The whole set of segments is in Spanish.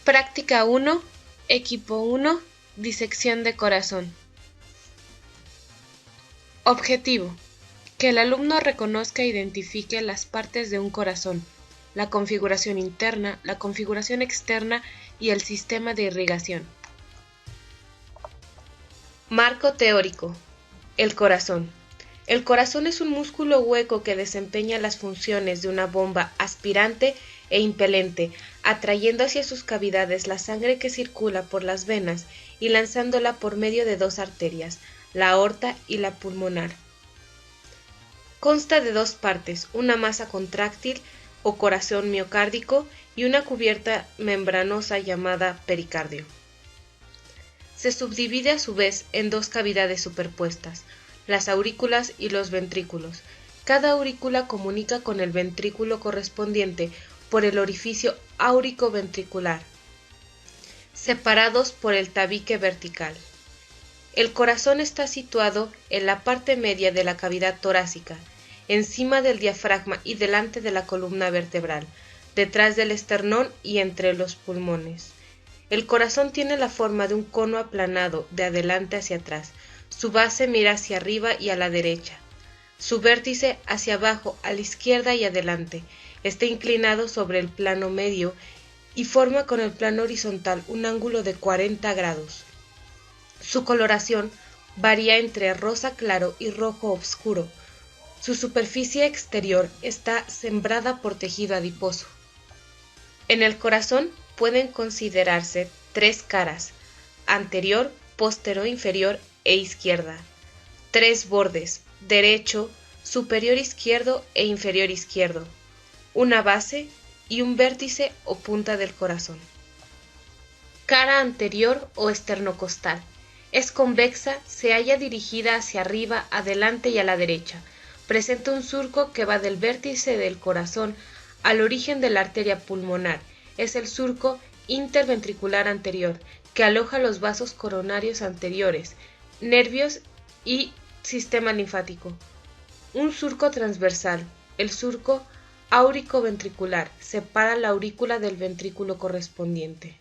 Práctica 1, Equipo 1, Disección de corazón. Objetivo: que el alumno reconozca e identifique las partes de un corazón, la configuración interna, la configuración externa y el sistema de irrigación. Marco teórico. El corazón. El corazón es un músculo hueco que desempeña las funciones de una bomba aspirante e impelente, atrayendo hacia sus cavidades la sangre que circula por las venas y lanzándola por medio de dos arterias, la aorta y la pulmonar. Consta de dos partes, una masa contráctil o corazón miocárdico y una cubierta membranosa llamada pericardio. Se subdivide a su vez en dos cavidades superpuestas, las aurículas y los ventrículos. Cada aurícula comunica con el ventrículo correspondiente por el orificio áurico-ventricular, separados por el tabique vertical. El corazón está situado en la parte media de la cavidad torácica, encima del diafragma y delante de la columna vertebral, detrás del esternón y entre los pulmones. El corazón tiene la forma de un cono aplanado de adelante hacia atrás. Su base mira hacia arriba y a la derecha. Su vértice hacia abajo, a la izquierda y adelante. Está inclinado sobre el plano medio y forma con el plano horizontal un ángulo de 40 grados. Su coloración varía entre rosa claro y rojo oscuro. Su superficie exterior está sembrada por tejido adiposo. En el corazón pueden considerarse tres caras: anterior, posterior inferior e izquierda. Tres bordes: derecho, superior izquierdo e inferior izquierdo. Una base y un vértice o punta del corazón. Cara anterior o esternocostal. Es convexa, se halla dirigida hacia arriba, adelante y a la derecha. Presenta un surco que va del vértice del corazón al origen de la arteria pulmonar. Es el surco interventricular anterior, que aloja los vasos coronarios anteriores, nervios y sistema linfático. Un surco transversal, el surco áurico-ventricular, separa la aurícula del ventrículo correspondiente.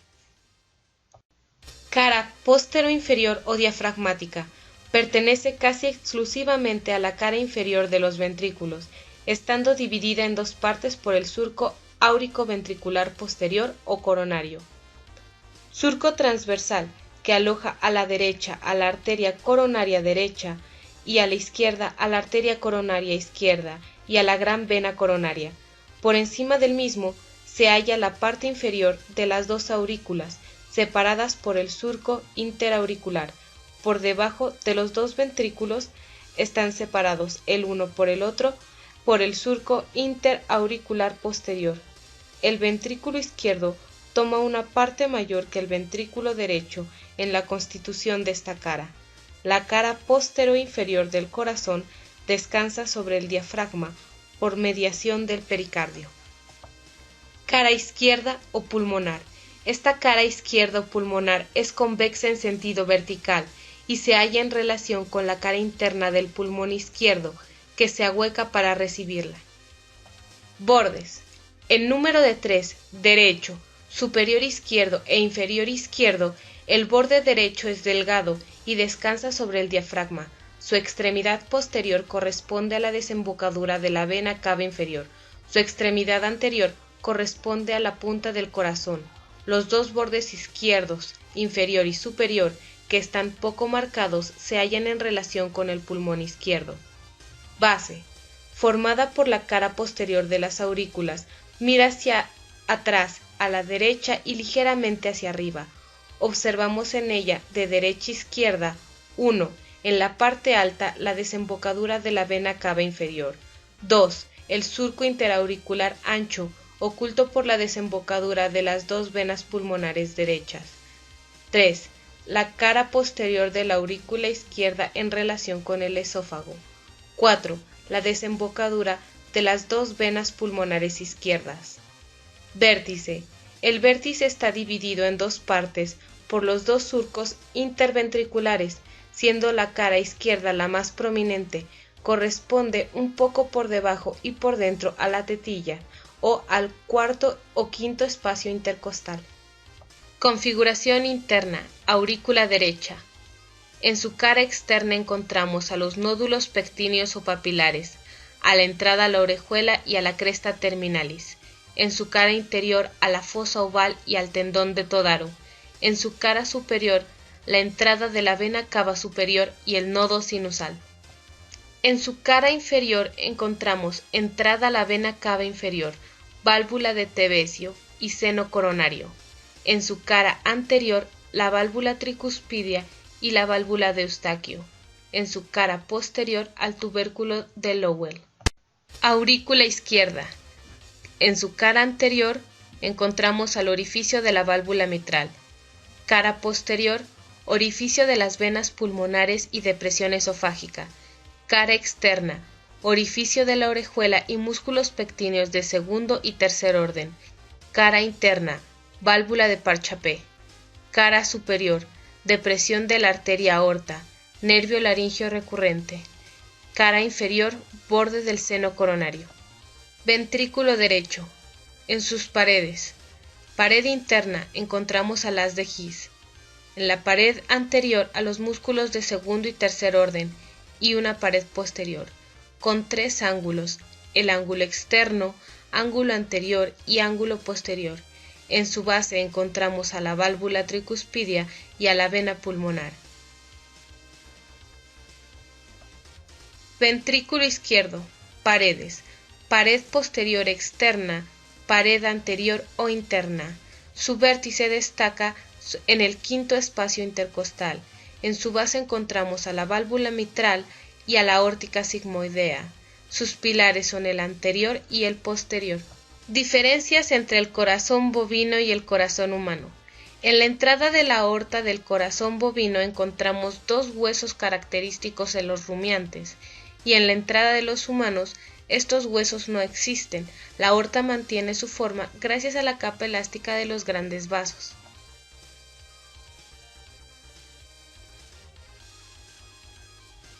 Cara postero-inferior o diafragmática. Pertenece casi exclusivamente a la cara inferior de los ventrículos, estando dividida en dos partes por el surco áurico-ventricular posterior o coronario. Surco transversal, que aloja a la derecha a la arteria coronaria derecha y a la izquierda a la arteria coronaria izquierda y a la gran vena coronaria. Por encima del mismo se halla la parte inferior de las dos aurículas, separadas por el surco interauricular. Por debajo de los dos ventrículos están separados el uno por el otro por el surco interauricular posterior. El ventrículo izquierdo toma una parte mayor que el ventrículo derecho en la constitución de esta cara. La cara postero-inferior del corazón descansa sobre el diafragma por mediación del pericardio. Cara izquierda o pulmonar. Esta cara izquierda o pulmonar es convexa en sentido vertical y se halla en relación con la cara interna del pulmón izquierdo, que se ahueca para recibirla. Bordes. En número de 3, derecho, superior izquierdo e inferior izquierdo, el borde derecho es delgado y descansa sobre el diafragma. Su extremidad posterior corresponde a la desembocadura de la vena cava inferior. Su extremidad anterior corresponde a la punta del corazón. Los dos bordes izquierdos, inferior y superior, que están poco marcados, se hallan en relación con el pulmón izquierdo. Base. Formada por la cara posterior de las aurículas, mira hacia atrás, a la derecha y ligeramente hacia arriba. Observamos en ella, de derecha a izquierda, 1. En la parte alta, la desembocadura de la vena cava inferior. 2. El surco interauricular ancho, oculto por la desembocadura de las dos venas pulmonares derechas. 3. La cara posterior de la aurícula izquierda en relación con el esófago. 4. La desembocadura de las dos venas pulmonares izquierdas. Vértice. El vértice está dividido en dos partes por los dos surcos interventriculares, siendo la cara izquierda la más prominente. Corresponde un poco por debajo y por dentro a la tetilla o al cuarto o quinto espacio intercostal. Configuración interna, aurícula derecha. En su cara externa encontramos a los nódulos pectíneos o papilares, a la entrada a la orejuela y a la cresta terminalis. En su cara interior a la fosa oval y al tendón de Todaro. En su cara superior la entrada de la vena cava superior y el nodo sinusal. En su cara inferior encontramos entrada a la vena cava inferior, válvula de Tevesio y seno coronario. En su cara anterior la válvula tricuspidia y la válvula de Eustaquio. En su cara posterior al tubérculo de Lowell. Aurícula izquierda. En su cara anterior encontramos al orificio de la válvula mitral. Cara posterior, orificio de las venas pulmonares y depresión esofágica. Cara externa, orificio de la orejuela y músculos pectíneos de segundo y tercer orden. Cara interna, válvula de Parchapé. Cara superior, depresión de la arteria aorta, nervio laringio recurrente. Cara inferior, borde del seno coronario. Ventrículo derecho. En sus paredes. Pared interna encontramos al haz de His. En la pared anterior a los músculos de segundo y tercer orden y una pared posterior, con tres ángulos, el ángulo externo, ángulo anterior y ángulo posterior. En su base encontramos a la válvula tricuspidia y a la vena pulmonar. Ventrículo izquierdo. Paredes. Pared posterior externa, pared anterior o interna. Su vértice destaca en el quinto espacio intercostal. En su base encontramos a la válvula mitral y a la aórtica sigmoidea. Sus pilares son el anterior y el posterior. Diferencias entre el corazón bovino y el corazón humano. En la entrada de la aorta del corazón bovino encontramos dos huesos característicos en los rumiantes, y en la entrada de los humanos estos huesos no existen. La aorta mantiene su forma gracias a la capa elástica de los grandes vasos.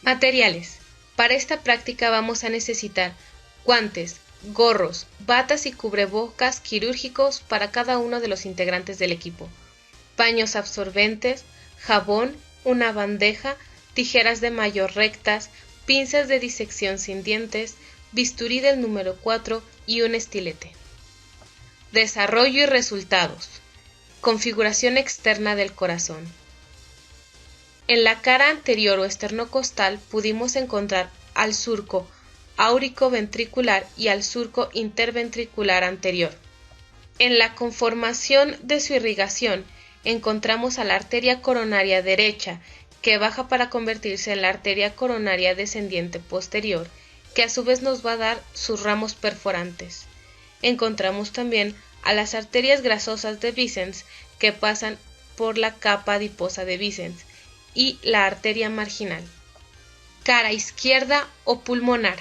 Materiales. Para esta práctica vamos a necesitar guantes, gorros, batas y cubrebocas quirúrgicos para cada uno de los integrantes del equipo, paños absorbentes, jabón, una bandeja, tijeras de mayor rectas, pinzas de disección sin dientes, bisturí del número 4 y un estilete. Desarrollo y resultados. Configuración externa del corazón. En la cara anterior o esternocostal pudimos encontrar al surco áurico-ventricular y al surco interventricular anterior. En la conformación de su irrigación encontramos a la arteria coronaria derecha, que baja para convertirse en la arteria coronaria descendiente posterior, que a su vez nos va a dar sus ramos perforantes. Encontramos también a las arterias grasosas de Vicens, que pasan por la capa adiposa de Vicens, y la arteria marginal. Cara izquierda o pulmonar.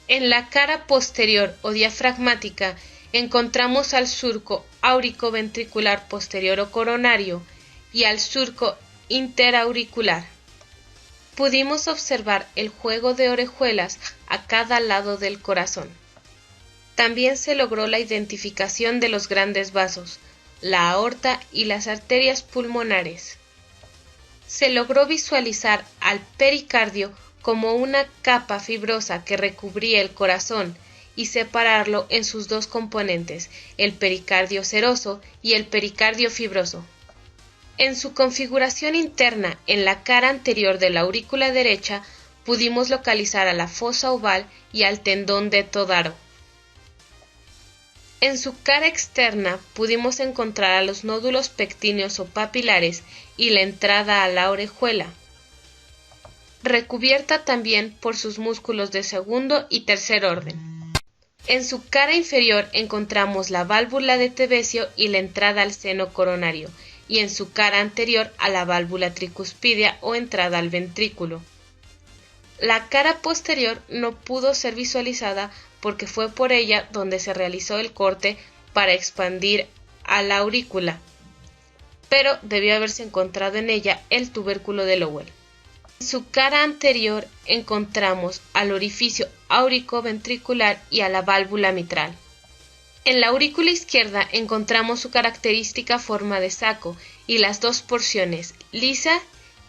En la cara posterior o diafragmática encontramos al surco áurico-ventricular posterior o coronario y al surco interauricular. Pudimos observar el juego de orejuelas a cada lado del corazón. También se logró la identificación de los grandes vasos, la aorta y las arterias pulmonares. Se logró visualizar al pericardio como una capa fibrosa que recubría el corazón y separarlo en sus dos componentes, el pericardio seroso y el pericardio fibroso. En su configuración interna, en la cara anterior de la aurícula derecha, pudimos localizar a la fosa oval y al tendón de Todaro. En su cara externa pudimos encontrar a los nódulos pectíneos o papilares y la entrada a la orejuela, recubierta también por sus músculos de segundo y tercer orden. En su cara inferior encontramos la válvula de Tevesio y la entrada al seno coronario, y en su cara anterior a la válvula tricuspidia o entrada al ventrículo. La cara posterior no pudo ser visualizada porque fue por ella donde se realizó el corte para expandir a la aurícula, pero debió haberse encontrado en ella el tubérculo de Lowell. En su cara anterior encontramos al orificio áurico-ventricular y a la válvula mitral. En la aurícula izquierda encontramos su característica forma de saco y las dos porciones, lisa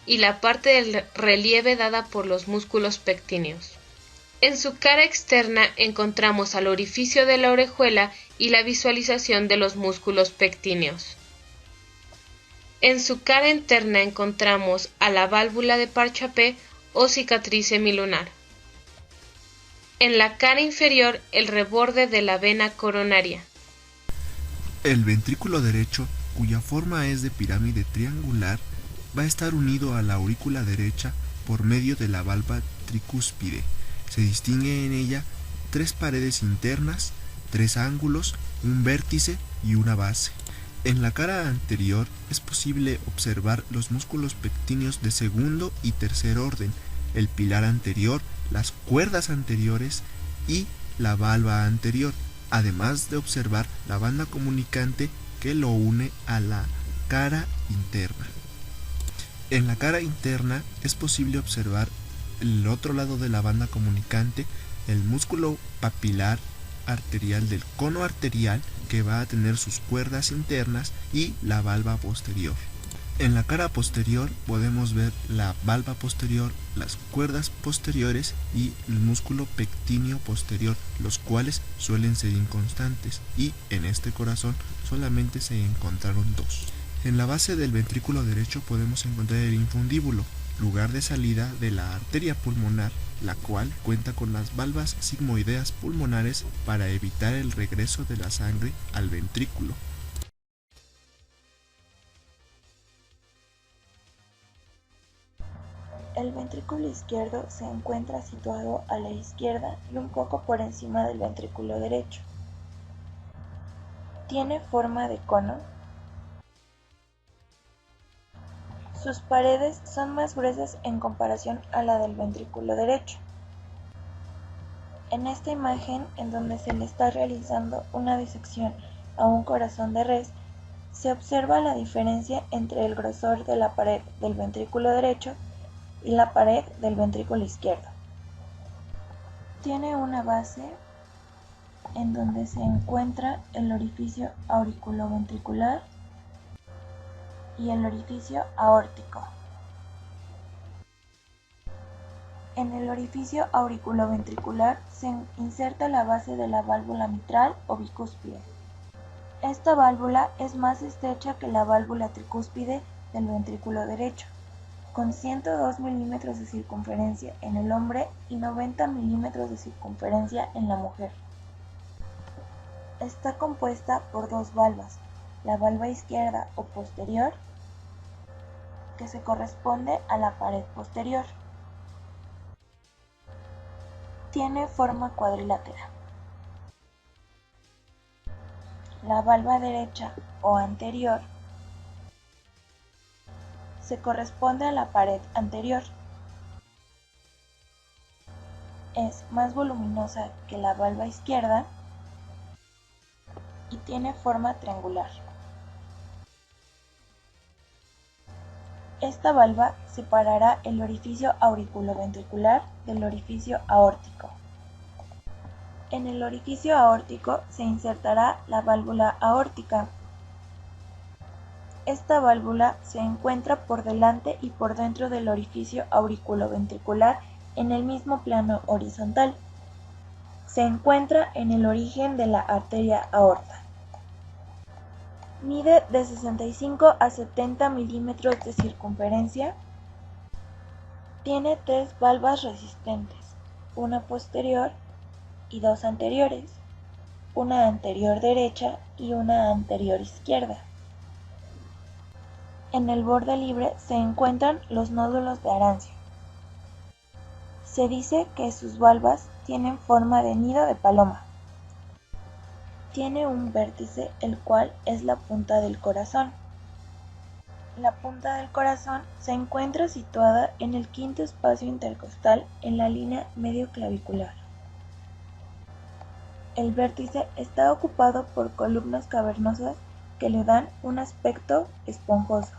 y la parte del relieve dada por los músculos pectíneos. En su cara externa encontramos al orificio de la orejuela y la visualización de los músculos pectíneos. En su cara interna encontramos a la válvula de Parchapé o cicatriz semilunar. En la cara inferior el reborde de la vena coronaria. El ventrículo derecho, cuya forma es de pirámide triangular, va a estar unido a la aurícula derecha por medio de la valva tricúspide. Se distingue en ella 3 paredes internas, 3 ángulos, un vértice y una base. En la cara anterior es posible observar los músculos pectíneos de segundo y tercer orden, el pilar anterior, las cuerdas anteriores y la valva anterior, además de observar la banda comunicante que lo une a la cara interna. En la cara interna es posible observar el otro lado de la banda comunicante, el músculo papilar arterial del cono arterial, que va a tener sus cuerdas internas, y la valva posterior. En la cara posterior podemos ver la valva posterior, las cuerdas posteriores y el músculo pectíneo posterior, los cuales suelen ser inconstantes, y en este corazón solamente se encontraron 2. En la base del ventrículo derecho podemos encontrar el infundíbulo, lugar de salida de la arteria pulmonar, la cual cuenta con las valvas sigmoideas pulmonares para evitar el regreso de la sangre al ventrículo. El ventrículo izquierdo se encuentra situado a la izquierda y un poco por encima del ventrículo derecho. Tiene forma de cono. Sus paredes son más gruesas en comparación a la del ventrículo derecho. En esta imagen, en donde se le está realizando una disección a un corazón de res, se observa la diferencia entre el grosor de la pared del ventrículo derecho y la pared del ventrículo izquierdo. Tiene una base en donde se encuentra el orificio auriculoventricular y el orificio aórtico. En el orificio auriculoventricular se inserta la base de la válvula mitral o bicúspide. Esta válvula es más estrecha que la válvula tricúspide del ventrículo derecho, con 102 milímetros de circunferencia en el hombre y 90 milímetros de circunferencia en la mujer. Está compuesta por 2 valvas, la valva izquierda o posterior, que se corresponde a la pared posterior. Tiene forma cuadrilátera. La valva derecha o anterior se corresponde a la pared anterior. Es más voluminosa que la valva izquierda y tiene forma triangular. Esta valva separará el orificio auriculoventricular del orificio aórtico. En el orificio aórtico se insertará la válvula aórtica. Esta válvula se encuentra por delante y por dentro del orificio auriculoventricular en el mismo plano horizontal. Se encuentra en el origen de la arteria aorta. Mide de 65 a 70 milímetros de circunferencia. Tiene 3 valvas resistentes, una posterior y 2 anteriores, una anterior derecha y una anterior izquierda. En el borde libre se encuentran los nódulos de Arancio. Se dice que sus valvas tienen forma de nido de paloma. Tiene un vértice, el cual es la punta del corazón. La punta del corazón se encuentra situada en el quinto espacio intercostal en la línea medio-clavicular. El vértice está ocupado por columnas cavernosas que le dan un aspecto esponjoso.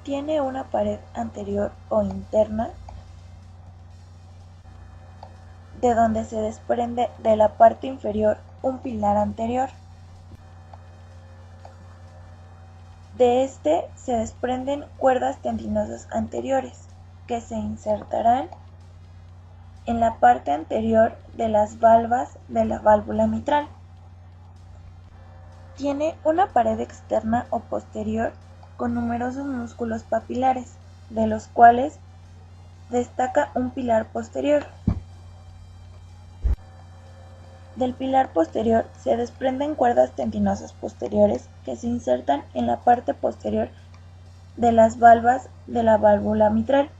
Tiene una pared anterior o interna de donde se desprende de la parte inferior un pilar anterior. De este se desprenden cuerdas tendinosas anteriores, que se insertarán en la parte anterior de las valvas de la válvula mitral. Tiene una pared externa o posterior con numerosos músculos papilares, de los cuales destaca un pilar posterior. Del pilar posterior se desprenden cuerdas tendinosas posteriores que se insertan en la parte posterior de las valvas de la válvula mitral.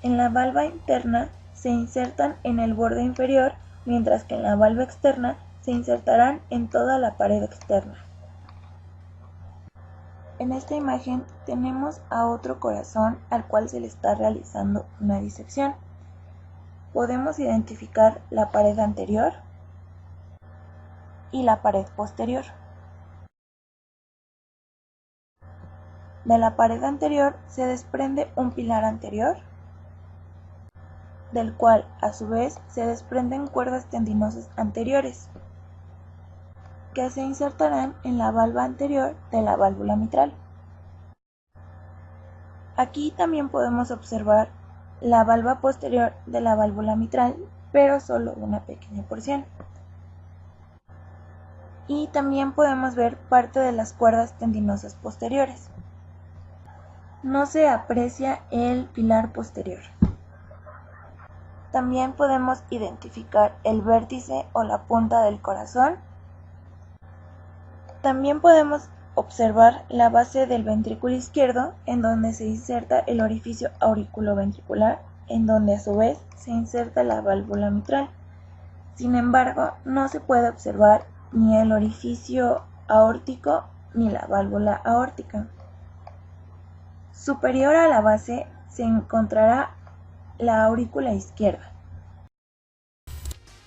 En la valva interna se insertan en el borde inferior, mientras que en la valva externa se insertarán en toda la pared externa. En esta imagen tenemos a otro corazón al cual se le está realizando una disección. Podemos identificar la pared anterior y la pared posterior. De la pared anterior se desprende un pilar anterior, del cual a su vez se desprenden cuerdas tendinosas anteriores, que se insertarán en la valva anterior de la válvula mitral. Aquí también podemos observar la valva posterior de la válvula mitral, pero solo una pequeña porción. Y también podemos ver parte de las cuerdas tendinosas posteriores. No se aprecia el pilar posterior. También podemos identificar el vértice o la punta del corazón. También podemos observar la base del ventrículo izquierdo, en donde se inserta el orificio auriculoventricular, en donde a su vez se inserta la válvula mitral. Sin embargo, no se puede observar ni el orificio aórtico ni la válvula aórtica. Superior a la base se encontrará la aurícula izquierda.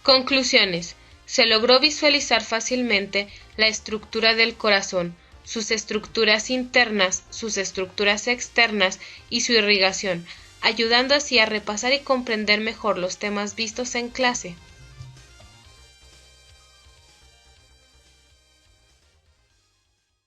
Conclusiones. Se logró visualizar fácilmente la estructura del corazón, sus estructuras internas, sus estructuras externas y su irrigación, ayudando así a repasar y comprender mejor los temas vistos en clase.